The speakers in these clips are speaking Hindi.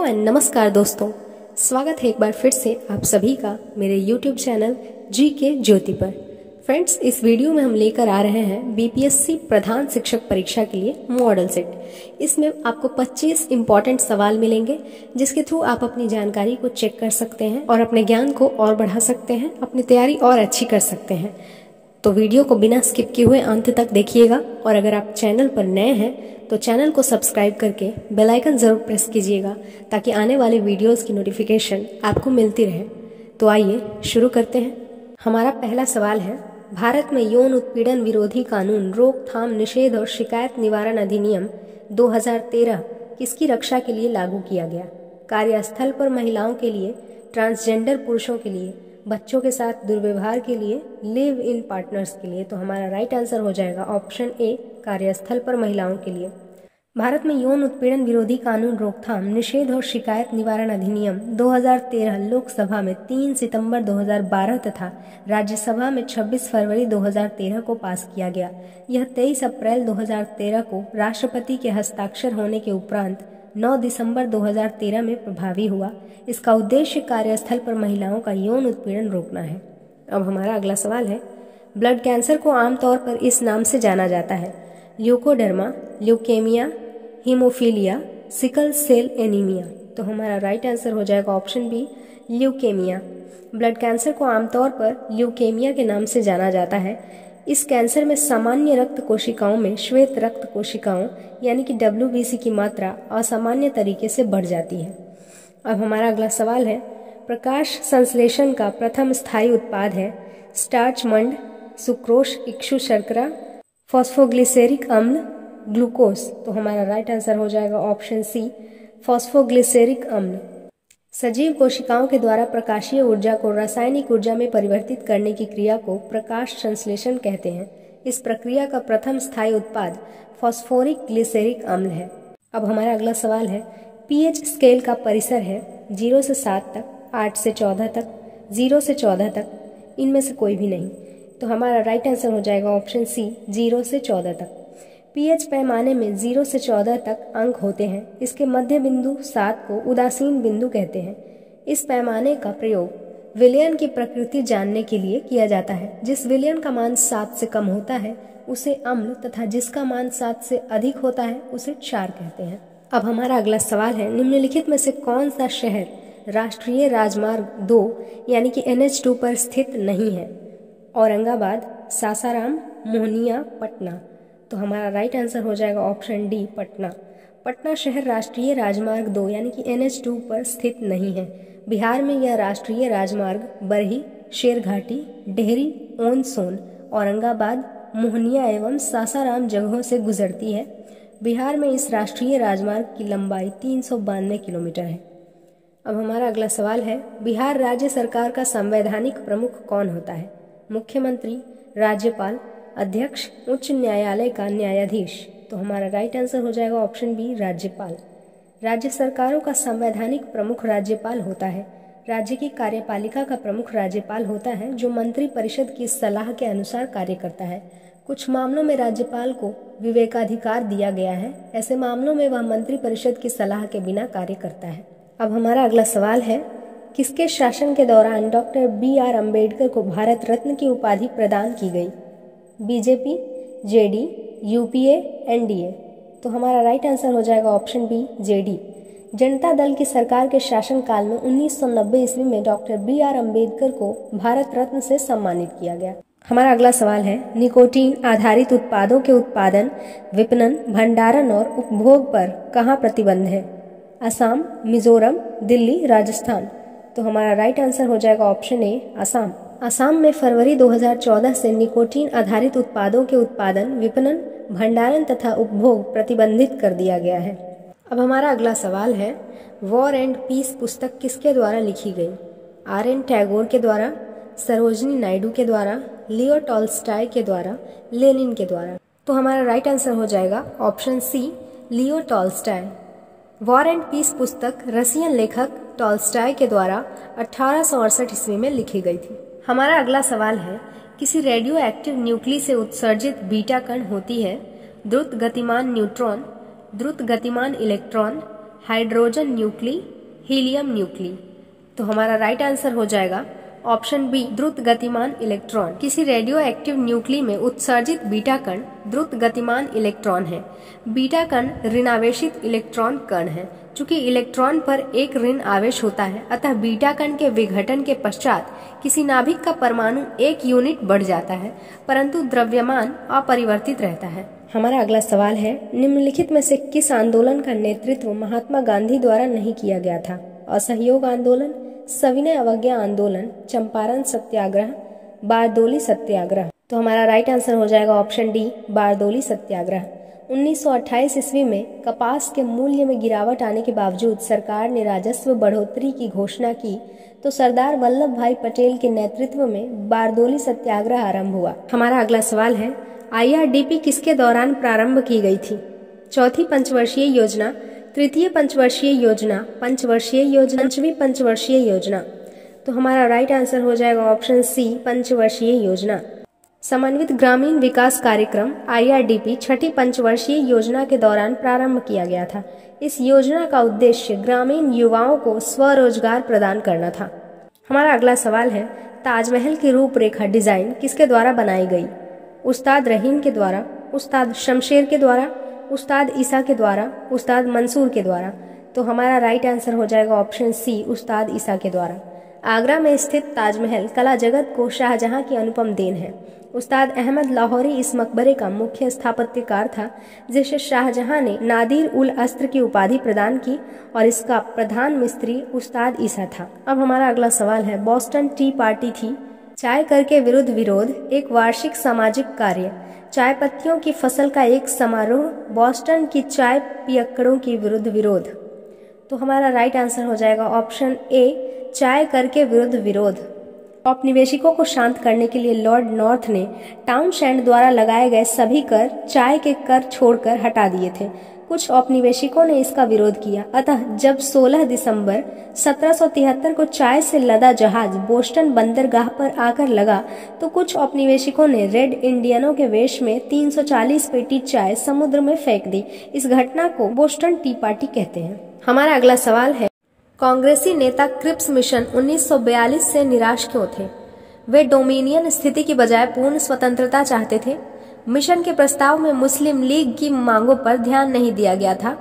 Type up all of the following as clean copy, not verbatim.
एंड नमस्कार दोस्तों, स्वागत है एक बार फिर से आप सभी का मेरे YouTube चैनल जी के ज्योति पर। फ्रेंड्स, इस वीडियो में हम लेकर आ रहे हैं बीपीएससी प्रधान शिक्षक परीक्षा के लिए मॉडल सेट। इसमें आपको 25 इंपॉर्टेंट सवाल मिलेंगे जिसके थ्रू आप अपनी जानकारी को चेक कर सकते हैं और अपने ज्ञान को और बढ़ा सकते हैं, अपनी तैयारी और अच्छी कर सकते हैं। तो वीडियो को बिना स्किप किए हुए अंत तक देखिएगा और अगर आप चैनल पर नए हैं तो चैनल को सब्सक्राइब करके बेल आइकन जरूर प्रेस कीजिएगा ताकि आने वाले वीडियोस की नोटिफिकेशन आपको मिलती रहे। तो आइए शुरू करते हैं। हमारा पहला सवाल है, भारत में यौन उत्पीड़न विरोधी कानून, रोकथाम, निषेध और शिकायत निवारण अधिनियम 2013 किसकी रक्षा के लिए लागू किया गया? कार्यस्थल पर महिलाओं के लिए, ट्रांसजेंडर पुरुषों के लिए, बच्चों के साथ दुर्व्यवहार के लिए, लिव इन पार्टनर्स के लिए। तो हमारा राइट आंसर हो जाएगा ऑप्शन ए, कार्यस्थल पर महिलाओं के लिए। भारत में यौन उत्पीड़न विरोधी कानून, रोकथाम, निषेध और शिकायत निवारण अधिनियम 2013 लोकसभा में 3 सितंबर 2012 तथा राज्यसभा में 26 फरवरी 2013 को पास किया गया। यह 23 अप्रैल 2013 को राष्ट्रपति के हस्ताक्षर होने के उपरांत 9 दिसंबर 2013 में प्रभावी हुआ। इसका उद्देश्य कार्यस्थल पर महिलाओं का यौन उत्पीड़न रोकना है। अब हमारा अगला सवाल है, ब्लड कैंसर को आमतौर पर इस नाम से जाना जाता है: leucoderma, leukaemia, haemophilia, sickle cell anaemia. तो हमारा राइट आंसर हो जाएगा option B, leukaemia. Blood cancer को आमतौर पर ल्यूकेमिया के नाम से जाना जाता है। इस कैंसर में सामान्य रक्त कोशिकाओं में श्वेत रक्त कोशिकाओं यानी कि WBC की मात्रा असामान्य तरीके से बढ़ जाती है। अब हमारा अगला सवाल है, प्रकाश संश्लेषण का प्रथम स्थायी उत्पाद है स्टार्च मंड, सुक्रोज, इक्षु शर्करा, फॉस्फोग्लिसरिक अम्ल, ग्लूकोज। तो हमारा राइट आंसर हो जाएगा ऑप्शन सी, फॉस्फोग्लिसरिक अम्ल। सजीव कोशिकाओं के द्वारा प्रकाशीय ऊर्जा को रासायनिक ऊर्जा में परिवर्तित करने की क्रिया को प्रकाश संश्लेषण कहते हैं। इस प्रक्रिया का प्रथम स्थायी उत्पाद फॉस्फोरिक ग्लिसरिक अम्ल है। अब हमारा अगला सवाल है, पीएच स्केल का परिसर है 0 से 7 तक, 8 से 14 तक, 0 से 14 तक, इनमें से कोई भी नहीं। तो हमारा राइट आंसर हो जाएगा ऑप्शन सी, 0 से 14 तक। पीएच पैमाने में 0 से 14 तक अंक होते हैं। इसके मध्य बिंदु 7 को उदासीन बिंदु कहते हैं। इस पैमाने का प्रयोग विलयन की प्रकृति जानने के लिए किया जाता है। जिस विलयन का मान 7 से कम होता है उसे अम्ल तथा जिसका मान 7 से अधिक होता है उसे क्षार कहते हैं। अब हमारा अगला सवाल है, निम्नलिखित में से कौन सा शहर राष्ट्रीय राजमार्ग 2 यानी कि NH2 पर स्थित नहीं है? औरंगाबाद, सासाराम, मोहनिया, पटना। तो हमारा राइट आंसर हो जाएगा ऑप्शन डी, पटना। पटना शहर राष्ट्रीय राजमार्ग 2 यानी कि NH2 पर स्थित नहीं है। बिहार में यह राष्ट्रीय राजमार्ग बरही, शेरघाटी, डेहरी, ओन सोन, औरंगाबाद, मोहनिया एवं सासाराम जगहों से गुजरती है। बिहार में इस राष्ट्रीय राजमार्ग की लंबाई 392 किलोमीटर है। अब हमारा अगला सवाल है, बिहार राज्य सरकार का संवैधानिक प्रमुख कौन होता है? मुख्यमंत्री, राज्यपाल, अध्यक्ष, उच्च न्यायालय का न्यायाधीश। तो हमारा राइट आंसर हो जाएगा ऑप्शन बी, राज्यपाल। राज्य सरकारों का संवैधानिक प्रमुख राज्यपाल होता है। राज्य की कार्यपालिका का प्रमुख राज्यपाल होता है जो मंत्री परिषद की सलाह के अनुसार कार्य करता है। कुछ मामलों में राज्यपाल को विवेकाधिकार दिया गया है। ऐसे मामलों में वह मंत्री परिषद की सलाह के बिना कार्य करता है। अब हमारा अगला सवाल है, किसके शासन के दौरान डॉक्टर BR अम्बेडकर को भारत रत्न की उपाधि प्रदान की गई? BJP, JD, UPA, NDA. तो हमारा राइट आंसर हो जाएगा option B, JD. Janata Dal की सरकार के शासनकाल में 1990 ईस्वी में डॉक्टर BR अम्बेडकर को भारत रत्न से सम्मानित किया गया। हमारा अगला सवाल है, निकोटीन आधारित उत्पादों के उत्पादन, विपणन, भंडारण और उपभोग पर कहाँ प्रतिबंध है? असम, मिजोरम, दिल्ली, राजस्थान। तो हमारा राइट आंसर हो जाएगा ऑप्शन ए, असम। असम में फरवरी 2014 से निकोटीन आधारित उत्पादों के उत्पादन, विपणन, भंडारण तथा उपभोग प्रतिबंधित कर दिया गया है। अब हमारा अगला सवाल है, वॉर एंड पीस पुस्तक किसके द्वारा लिखी गई? RN टैगोर के द्वारा, सरोजिनी नायडू के द्वारा, लियो टॉल्स्टॉय के द्वारा, लेनिन के द्वारा। तो हमारा राइट आंसर हो जाएगा option C, Leo Tolstoy. War and Peace पुस्तक रसियन लेखक टॉल्स्टॉय के द्वारा 1868 ईस्वी में लिखी गई थी। हमारा अगला सवाल है, किसी रेडियो एक्टिव न्यूक्ली से उत्सर्जित बीटा कण होती है द्रुत गतिमान न्यूट्रॉन, द्रुत गतिमान electron, hydrogen nuclei, helium nuclei. तो हमारा राइट आंसर हो जाएगा ऑप्शन बी, द्रुत गतिमान इलेक्ट्रॉन। किसी रेडियो एक्टिव न्यूक्ली में उत्सर्जित बीटा कण द्रुत गतिमान इलेक्ट्रॉन है। बीटा कण ऋणावेशित इलेक्ट्रॉन कण है। चूंकि इलेक्ट्रॉन पर एक ऋण आवेश होता है, अतः बीटा कण के विघटन के पश्चात किसी नाभिक का परमाणु 1 यूनिट बढ़ जाता है, परंतु द्रव्यमान अपरिवर्तित रहता है। हमारा अगला सवाल है, निम्नलिखित में से किस आंदोलन का नेतृत्व महात्मा गांधी द्वारा नहीं किया गया था? असहयोग आंदोलन, सविनय अवज्ञा आंदोलन, चंपारण सत्याग्रह, बारदोली सत्याग्रह। तो हमारा राइट आंसर हो जाएगा ऑप्शन डी, बारदोली सत्याग्रह। 1928 ईस्वी में कपास के मूल्य में गिरावट आने के बावजूद सरकार ने राजस्व बढ़ोतरी की घोषणा की, तो सरदार वल्लभ भाई पटेल के नेतृत्व में बारदोली सत्याग्रह आरंभ हुआ। हमारा अगला सवाल है, IRDP किसके दौरान प्रारंभ की गई थी? चौथी पंचवर्षीय योजना, तृतीय पंचवर्षीय योजना, पंचवर्षीय योजना, पांचवी पंचवर्षीय योजना। तो हमारा राइट आंसर हो जाएगा ऑप्शन सी, पंचवर्षीय योजना। समन्वित ग्रामीण विकास कार्यक्रम IRDP छठी पंचवर्षीय योजना के दौरान प्रारंभ किया गया था। इस योजना का उद्देश्य ग्रामीण युवाओं को स्वरोजगार प्रदान करना था। हमारा अगला सवाल है, ताजमहल की रूपरेखा डिजाइन किसके द्वारा बनाई गई? उस्ताद रहीम के द्वारा, उस्ताद शमशेर के द्वारा, उस्ताद ईसा के द्वारा, उस्ताद मंसूर के द्वारा। तो हमारा राइट आंसर हो जाएगा ऑप्शन सी, उस्ताद ईसा के द्वारा। आगरा में स्थित ताजमहल कला जगत को शाहजहां की अनुपम देन है। उस्ताद अहमद लाहौरी इस मकबरे का मुख्य स्थापत्यकार था, जिसे शाहजहां ने नादिर उल अस्त्र की उपाधि प्रदान की और इसका प्रधान मिस्त्री उस्ताद ईसा था। अब हमारा अगला सवाल है, बोस्टन टी पार्टी थी चाय कर के विरुद्ध विरोध, एक वार्षिक सामाजिक कार्य, चाय पत्तियों की फसल का एक समारोह, बोस्टन की चाय पियक्कड़ों की विरुद्ध विरोध। तो हमारा राइट आंसर हो जाएगा ऑप्शन ए, चाय कर के विरुद्ध विरोध। औपनिवेशिकों को शांत करने के लिए लॉर्ड नॉर्थ ने टाउनशेंड द्वारा लगाए गए सभी कर चाय के कर छोड़कर हटा दिए थे। कुछ औपनिवेशिकों ने इसका विरोध किया, अतः जब 16 दिसंबर 1773 को चाय से लदा जहाज बोस्टन बंदरगाह पर आकर लगा, तो कुछ औपनिवेशिकों ने रेड इंडियनों के वेश में 340 पेटी चाय समुद्र में फेंक दी। इस घटना को बोस्टन टी पार्टी कहते हैं। हमारा अगला सवाल है, कांग्रेसी नेता क्रिप्स मिशन 1942 से निराश क्यों थे? वे डोमिनियन स्थिति की बजाय पूर्ण स्वतंत्रता चाहते थे। मिशन के प्रस्ताव में मुस्लिम लीग की मांगों पर ध्यान नहीं दिया गया था।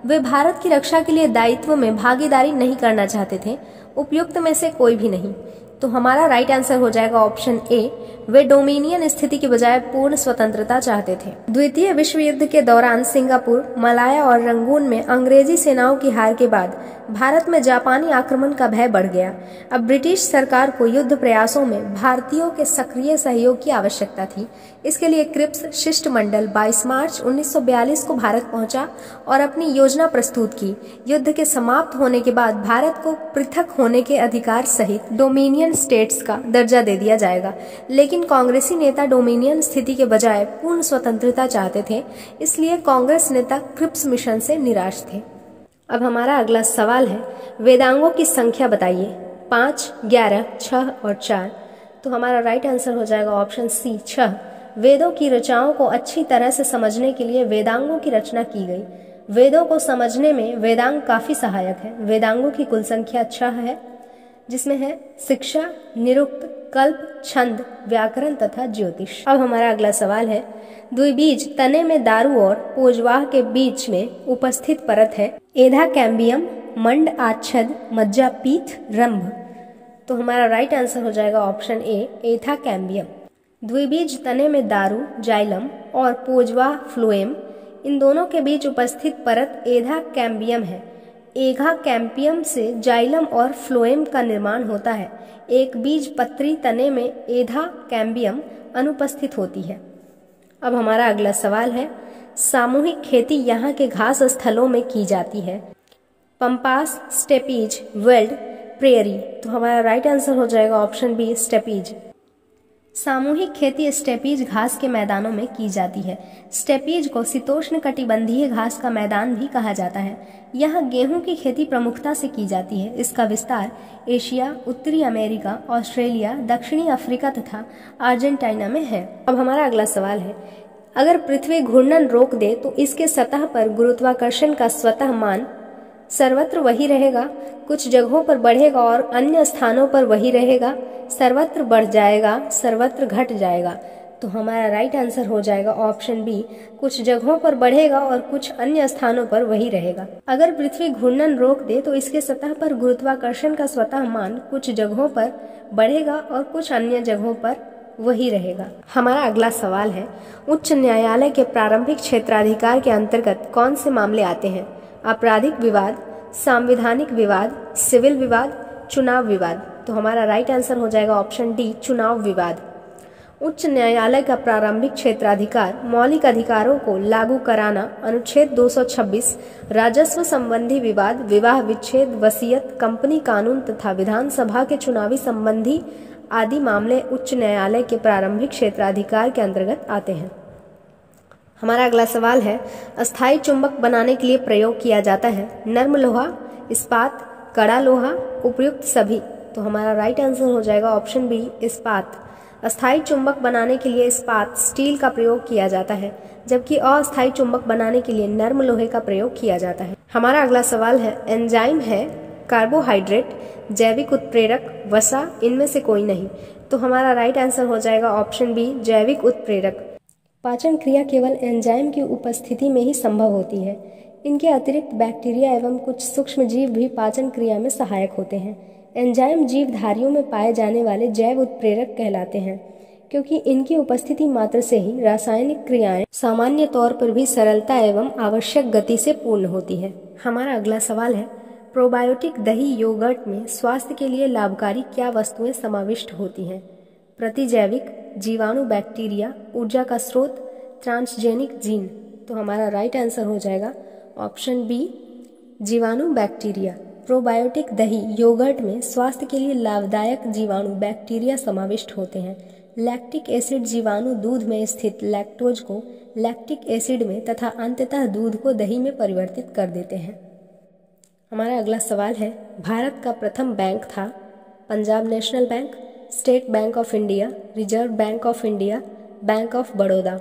वे भारत की रक्षा के लिए दायित्व में भागीदारी नहीं करना चाहते थे। उपयुक्त में से कोई भी नहीं। तो हमारा राइट आंसर हो जाएगा ऑप्शन ए, वे डोमिनियन स्थिति की बजाय पूर्ण स्वतंत्रता चाहते थे। द्वितीय विश्व युद्ध के दौरान सिंगापुर, मलाया और रंगून में अंग्रेजी सेनाओं की हार के बाद भारत में जापानी आक्रमण का भय बढ़ गया। अब ब्रिटिश सरकार को युद्ध प्रयासों में भारतीयों के सक्रिय सहयोग की आवश्यकता थी। इसके लिए क्रिप्स शिष्टमंडल 22 मार्च 1942 को भारत पहुंचा और अपनी योजना प्रस्तुत की। युद्ध के समाप्त होने के बाद भारत को पृथक होने के अधिकार सहित डोमिनियन स्टेट्स का दर्जा दे दिया जाएगा, लेकिन कांग्रेसी नेता डोमिनियन स्थिति के बजाय पूर्ण स्वतंत्रता चाहते थे, इसलिए कांग्रेस नेता क्रिप्स मिशन से निराश थे। अब हमारा अगला सवाल है, वेदांगों की संख्या बताइए। 5, 11, 6 और 4। तो हमारा राइट आंसर हो जाएगा ऑप्शन सी, 6। वेदों की रचनाओं को अच्छी तरह से समझने के लिए वेदांगों की रचना की गई। वेदों को समझने में वेदांग काफी सहायक है। वेदांगों की कुल संख्या 6 है, जिसमें है शिक्षा, निरुक्त, कल्प, छंद, व्याकरण तथा ज्योतिष। अब हमारा अगला सवाल है, द्विबीज तने में दारू और पोजवाह के बीच में उपस्थित परत है। एधा कैम्बियम, मंड आच्छद, मज्जा पीठ, रंभ। तो हमारा राइट आंसर हो जाएगा ऑप्शन ए, एथा कैम्बियम। द्विबीज तने में दारू, जाइलम और पोजवाह फ्लोएम, इन दोनों के बीच उपस्थित परत एधा कैम्बियम है। एघा कैम्पियम से जाइलम और फ्लोएम का निर्माण होता है। एक बीज पत्री तने में एधा कैम्बियम अनुपस्थित होती है। अब हमारा अगला सवाल है, सामूहिक खेती यहाँ के घास स्थलों में की जाती है। Pampas, steppes, veld, prairie. तो हमारा राइट आंसर हो जाएगा ऑप्शन बी, स्टेपीज। सामूहिक खेती स्टेपीज घास के मैदानों में की जाती है। स्टेपीज को शीतोष्ण कटिबंधीय घास का मैदान भी कहा जाता है। यहाँ गेहूं की खेती प्रमुखता से की जाती है। इसका विस्तार एशिया, उत्तरी अमेरिका, ऑस्ट्रेलिया, दक्षिणी अफ्रीका तथा अर्जेंटीना में है। अब हमारा अगला सवाल है, अगर पृथ्वी घूर्णन रोक दे तो इसके सतह पर गुरुत्वाकर्षण का स्वतः मान सर्वत्र वही रहेगा, कुछ जगहों पर बढ़ेगा और अन्य स्थानों पर वही रहेगा, सर्वत्र बढ़ जाएगा, सर्वत्र घट जाएगा। तो हमारा राइट आंसर हो जाएगा ऑप्शन बी, कुछ जगहों पर बढ़ेगा और कुछ अन्य स्थानों पर वही रहेगा। अगर पृथ्वी घूर्णन रोक दे तो इसके सतह पर गुरुत्वाकर्षण का स्वतः मान कुछ जगहों पर बढ़ेगा और कुछ अन्य जगहों पर वही रहेगा। हमारा अगला सवाल है, उच्च न्यायालय के प्रारंभिक क्षेत्राधिकार के अंतर्गत कौन से मामले आते हैं? आपराधिक विवाद, संवैधानिक विवाद, सिविल विवाद, चुनाव विवाद। तो हमारा राइट आंसर हो जाएगा ऑप्शन डी, चुनाव विवाद। उच्च न्यायालय का प्रारंभिक क्षेत्राधिकार मौलिक अधिकारों को लागू कराना, अनुच्छेद 226, राजस्व संबंधी विवाद, विवाह विच्छेद, वसीयत, कंपनी कानून तथा विधानसभा के चुनावी संबंधी आदि मामले उच्च न्यायालय के प्रारंभिक क्षेत्राधिकार के अंतर्गत आते हैं। हमारा अगला सवाल है, अस्थायी चुंबक बनाने के लिए प्रयोग किया जाता है नर्म लोहा, इस्पात, कड़ा लोहा, उपयुक्त सभी। तो हमारा राइट आंसर हो जाएगा ऑप्शन बी, इस्पात। अस्थायी चुंबक बनाने के लिए इस्पात, स्टील का प्रयोग किया जाता है, जबकि अस्थायी चुंबक बनाने के लिए नर्म लोहे का प्रयोग किया जाता है। हमारा अगला सवाल है, एंजाइम है कार्बोहाइड्रेट, जैविक उत्प्रेरक, वसा, इनमें से कोई नहीं। तो हमारा राइट आंसर हो जाएगा ऑप्शन बी, जैविक उत्प्रेरक। पाचन क्रिया केवल एंजाइम की उपस्थिति में ही संभव होती है। इनके अतिरिक्त बैक्टीरिया एवं कुछ सूक्ष्म जीव भी पाचन क्रिया में सहायक होते हैं। एंजाइम जीवधारियों में पाए जाने वाले जैव उत्प्रेरक कहलाते हैं, क्योंकि इनकी उपस्थिति मात्र से ही रासायनिक क्रियाएं सामान्य तौर पर भी सरलता एवं आवश्यक गति से पूर्ण होती है। हमारा अगला सवाल है, प्रोबायोटिक दही योगर्ट में स्वास्थ्य के लिए लाभकारी क्या वस्तुएं समाविष्ट होती हैं? प्रतिजैविक, जीवाणु बैक्टीरिया, ऊर्जा का स्रोत, ट्रांसजेनिक जीन। तो हमारा राइट आंसर हो जाएगा ऑप्शन बी, जीवाणु बैक्टीरिया। प्रोबायोटिक दही योगर्ट में स्वास्थ्य के लिए लाभदायक जीवाणु बैक्टीरिया समाविष्ट होते हैं। लैक्टिक एसिड जीवाणु दूध में स्थित लैक्टोज को लैक्टिक एसिड में तथा अंततः दूध को दही में परिवर्तित कर देते हैं। हमारा अगला सवाल है, भारत का प्रथम बैंक था Punjab national bank, state bank of India, reserve bank of India, bank of Baroda.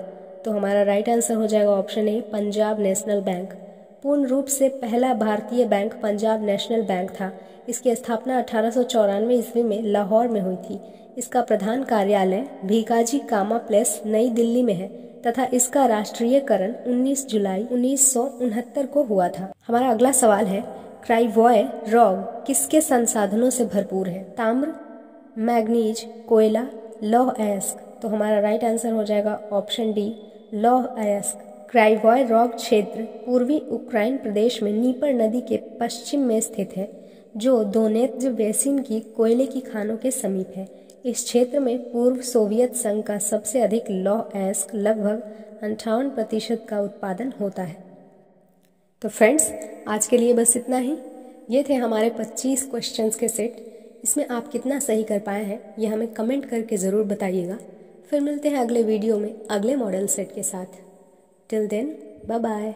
तो हमारा राइट आंसर हो जाएगा option A, Punjab national bank. पूर्ण रूप से पहला भारतीय बैंक पंजाब नेशनल बैंक था। इसकी स्थापना 1894 ईस्वी में लाहौर में हुई थी। इसका प्रधान कार्यालय भीकाजी कामा प्लेस, नई दिल्ली में है तथा इसका राष्ट्रीयकरण 19 जुलाई 1969 को हुआ था। हमारा अगला सवाल है, क्राइवॉय रॉक किसके संसाधनों से भरपूर है? ताम्र, मैग्नीज, कोयला, लौह अयस्क। तो हमारा राइट आंसर हो जाएगा ऑप्शन डी, लौह अयस्क। क्राइवॉय रॉक क्षेत्र पूर्वी यूक्रेन प्रदेश में नीपर नदी के पश्चिम में स्थित है, जो दोनेत्ज बेसिन की कोयले की खानों के समीप है। इस क्षेत्र में पूर्व सोवियत संघ का सबसे अधिक लौह अयस्क लगभग 58% का उत्पादन होता है। तो फ्रेंड्स, आज के लिए बस इतना ही। ये थे हमारे 25 क्वेश्चंस के सेट। इसमें आप कितना सही कर पाए हैं ये हमें कमेंट करके ज़रूर बताइएगा। फिर मिलते हैं अगले वीडियो में अगले मॉडल सेट के साथ। Till then, bye bye.